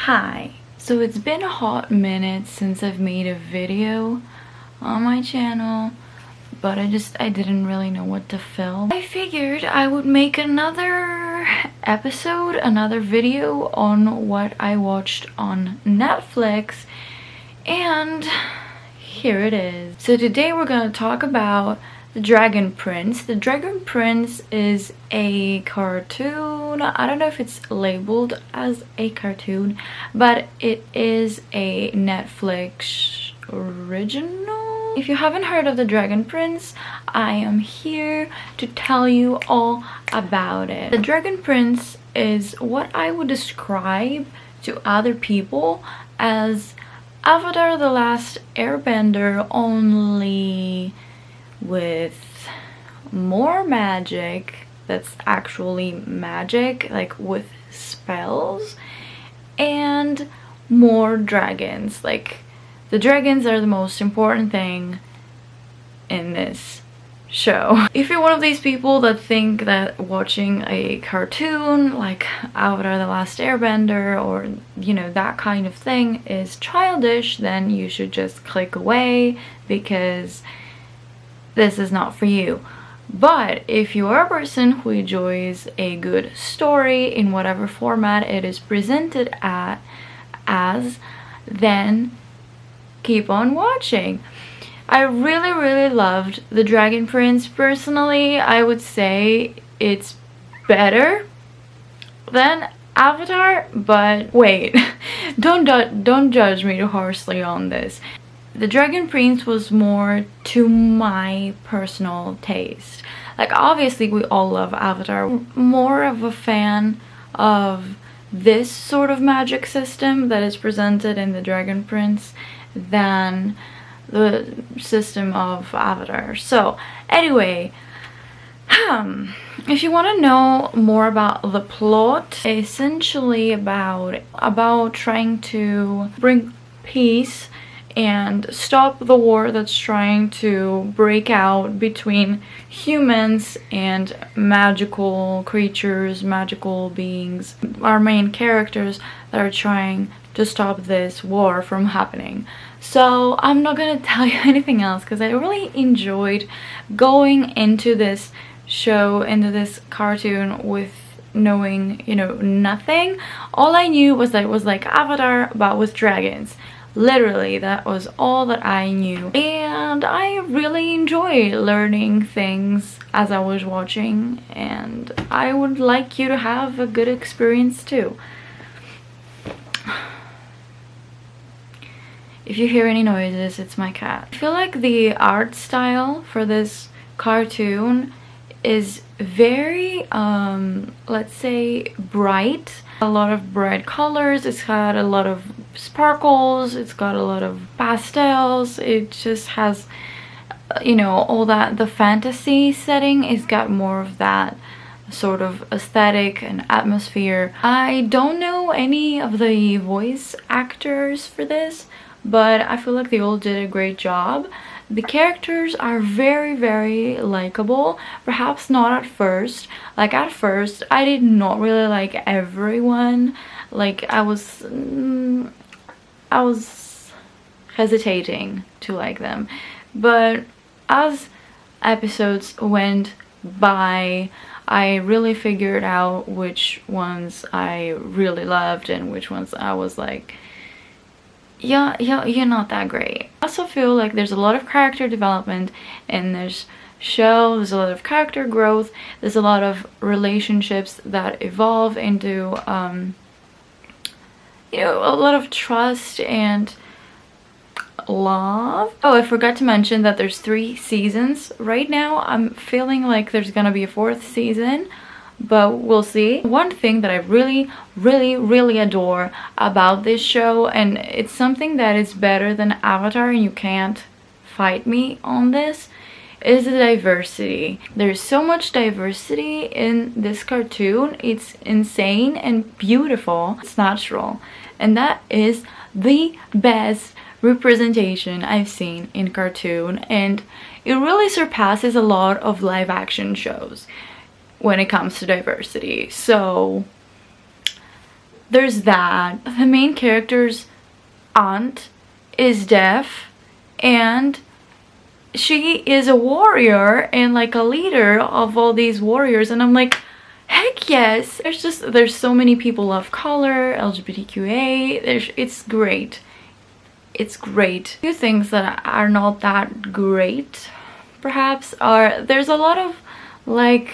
Hi, so it's been a hot minute since I've made a video on my channel, but I didn't really know what to film. I figured I would make another episode, another video on what I watched on Netflix, and here it is. So today we're gonna talk about The Dragon Prince. The Dragon Prince is a cartoon. I don't know if it's labeled as a cartoon, but it is a Netflix original. If you haven't heard of The Dragon Prince, I am here to tell you all about it. The Dragon Prince is what I would describe to other people as Avatar: The Last Airbender, only with more magic. That's actually magic, like with spells, and more dragons. Like, the dragons are the most important thing in this show. If you're one of these people that think that watching a cartoon like Avatar: The Last Airbender, or you know, that kind of thing is childish, then you should just click away, because this is not for you. But if you are a person who enjoys a good story in whatever format it is presented as, then keep on watching. I really loved The Dragon Prince. Personally, I would say it's better than Avatar, but wait, don't judge me too harshly on this. The Dragon Prince was more to my personal taste. Like, obviously we all love Avatar. More of a fan of this sort of magic system that is presented in The Dragon Prince than the system of Avatar. So anyway, if you want to know more about the plot, essentially about trying to bring peace and stop the war that's trying to break out between humans and magical creatures, magical beings, our main characters that are trying to stop this war from happening. So I'm not gonna tell you anything else, because I really enjoyed going into this show, into this cartoon, with knowing, you know, nothing. All I knew was that it was like Avatar but with dragons. Literally, that was all that I knew, and I really enjoyed learning things as I was watching, and I would like you to have a good experience too. If you hear any noises, it's my cat. I feel like the art style for this cartoon is very, let's say, bright. A lot of bright colors. It's got a lot of sparkles. It's got a lot of pastels. It just has, you know, all that. The fantasy setting, it's got more of that sort of aesthetic and atmosphere. I don't know any of the voice actors for this, but I feel like they all did a great job. The characters are very likable. Perhaps not at first. Like, at first I did not really like everyone. Like, I was hesitating to like them, but as episodes went by, I really figured out which ones I really loved and which ones I was like, yeah, you're not that great. I also feel like there's a lot of character development in this show. There's a lot of character growth. There's a lot of relationships that evolve into, you know, a lot of trust and love. Oh, I forgot to mention that there's 3 seasons right now. I'm feeling like there's gonna be a 4th season, but we'll see. One thing that I really adore about this show, and it's something that is better than Avatar, and you can't fight me on this, is the diversity. There's so much diversity in this cartoon. It's insane and beautiful. It's natural, and that is the best representation I've seen in cartoon, and it really surpasses a lot of live action shows when it comes to diversity. So there's that. The main character's aunt is deaf, and she is a warrior and like a leader of all these warriors, and I'm like, heck yes. There's so many people of color, LGBTQA. It's great. It's great. A few things that are not that great perhaps are, there's a lot of like,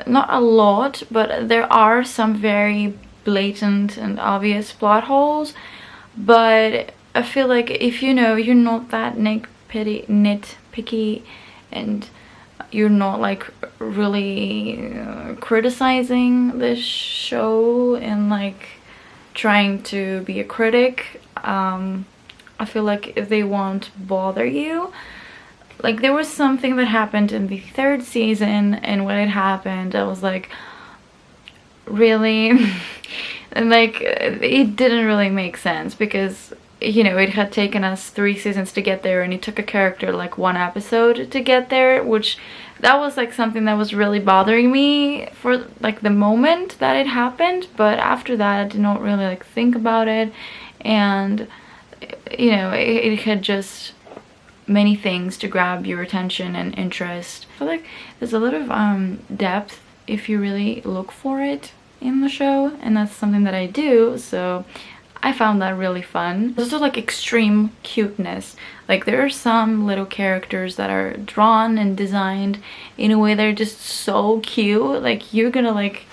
not a lot, but there are some very blatant and obvious plot holes. But I feel like if you know you're not that nitpicky and you're not like really criticizing this show and like trying to be a critic, I feel like they won't bother you. Like, there was something that happened in the 3rd season, and when it happened I was like, really? And like, it didn't really make sense, because you know, it had taken us 3 seasons to get there, and it took a character like 1 episode to get there, which that was like something that was really bothering me for like the moment that it happened. But after that I did not really like think about it, and you know, it had just many things to grab your attention and interest. I feel like there's a lot of depth if you really look for it in the show, and that's something that I do, so I found that really fun. There's also like extreme cuteness. Like, there are some little characters that are drawn and designed in a way that are just so cute. Like, you're gonna like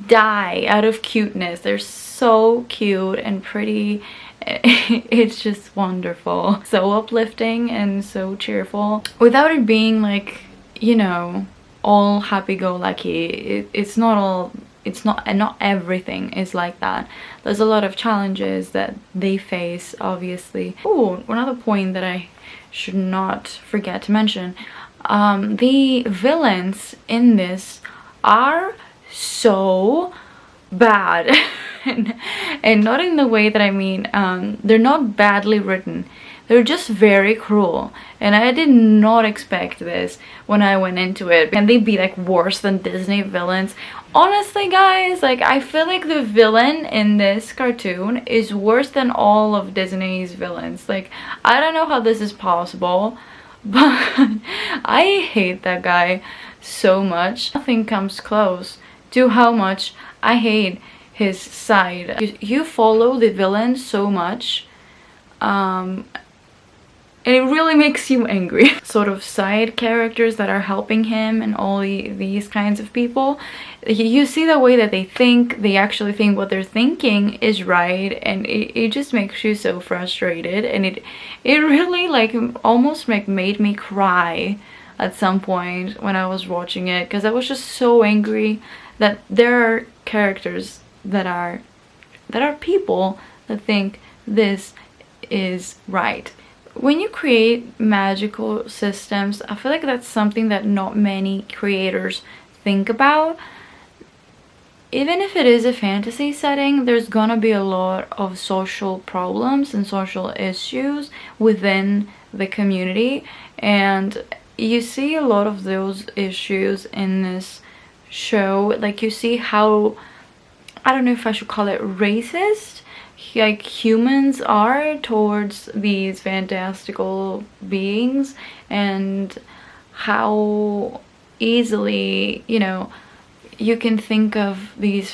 die out of cuteness. They're so cute and pretty. It's just wonderful. So uplifting and so cheerful, without it being like, you know, all happy-go-lucky. It's not all, it's not, and not everything is like that. There's a lot of challenges that they face, obviously. Oh, another point that I should not forget to mention, the villains in this are so bad. And not in the way that I mean, they're not badly written, they're just very cruel, and I did not expect this when I went into it. Can they be like worse than Disney villains? Honestly guys, like, I feel like the villain in this cartoon is worse than all of Disney's villains. Like, I don't know how this is possible, but I hate that guy so much. Nothing comes close to how much I hate his side. You follow the villain so much, and it really makes you angry. Sort of side characters that are helping him and all these kinds of people, you see the way that they think. They actually think what they're thinking is right, and it just makes you so frustrated. And it really like almost like made me cry at some point when I was watching it, because I was just so angry that there are characters that are people that think this is right. When you create magical systems, I feel like that's something that not many creators think about. Even if it is a fantasy setting, there's gonna be a lot of social problems and social issues within the community, and you see a lot of those issues in this show. Like, you see how, I don't know if I should call it racist, like humans are towards these fantastical beings, and how easily, you know, you can think of these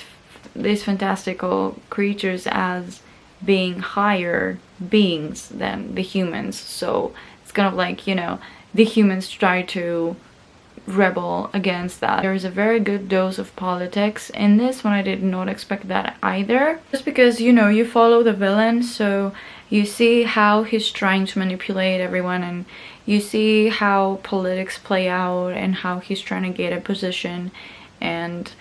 fantastical creatures as being higher beings than the humans. So it's kind of like, you know, the humans try to rebel against that. There's a very good dose of politics in this when I did not expect that either. Just because, you know, you follow the villain, so you see how he's trying to manipulate everyone, and you see how politics play out and how he's trying to get a position. And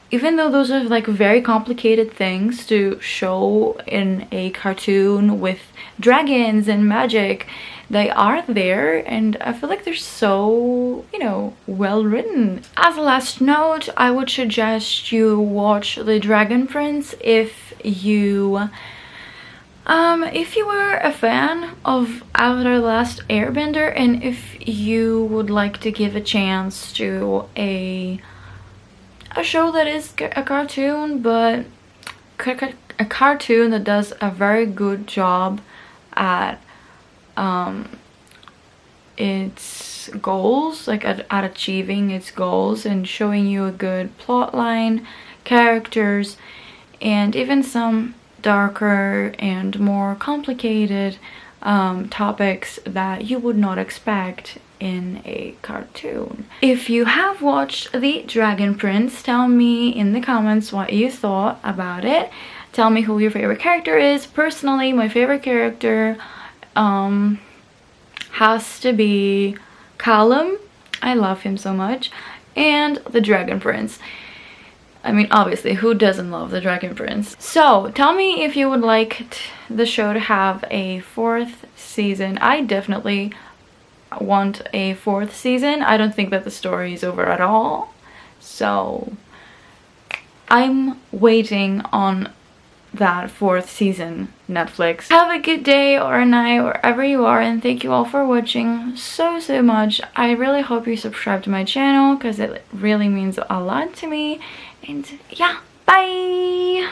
even though those are like very complicated things to show in a cartoon with dragons and magic, they are there, and I feel like they're so, you know, well written. As a last note, I would suggest you watch The Dragon Prince if you were a fan of Avatar: The Last Airbender, and if you would like to give a chance to a show that is a cartoon but a cartoon that does a very good job at its goals, like at achieving its goals and showing you a good plot line, characters, and even some darker and more complicated topics that you would not expect in a cartoon. If you have watched The Dragon Prince, tell me in the comments what you thought about it. Tell me who your favorite character is. Personally, my favorite character has to be Callum. I love him so much. And the Dragon Prince. I mean, obviously, who doesn't love the Dragon Prince? So, tell me if you would like the show to have a 4th season. I definitely want a 4th season. I don't think that the story is over at all. So, I'm waiting on that 4th season, Netflix. Have a good day or a night wherever you are, and thank you all for watching so much. I really hope you subscribe to my channel because it really means a lot to me. And yeah, bye!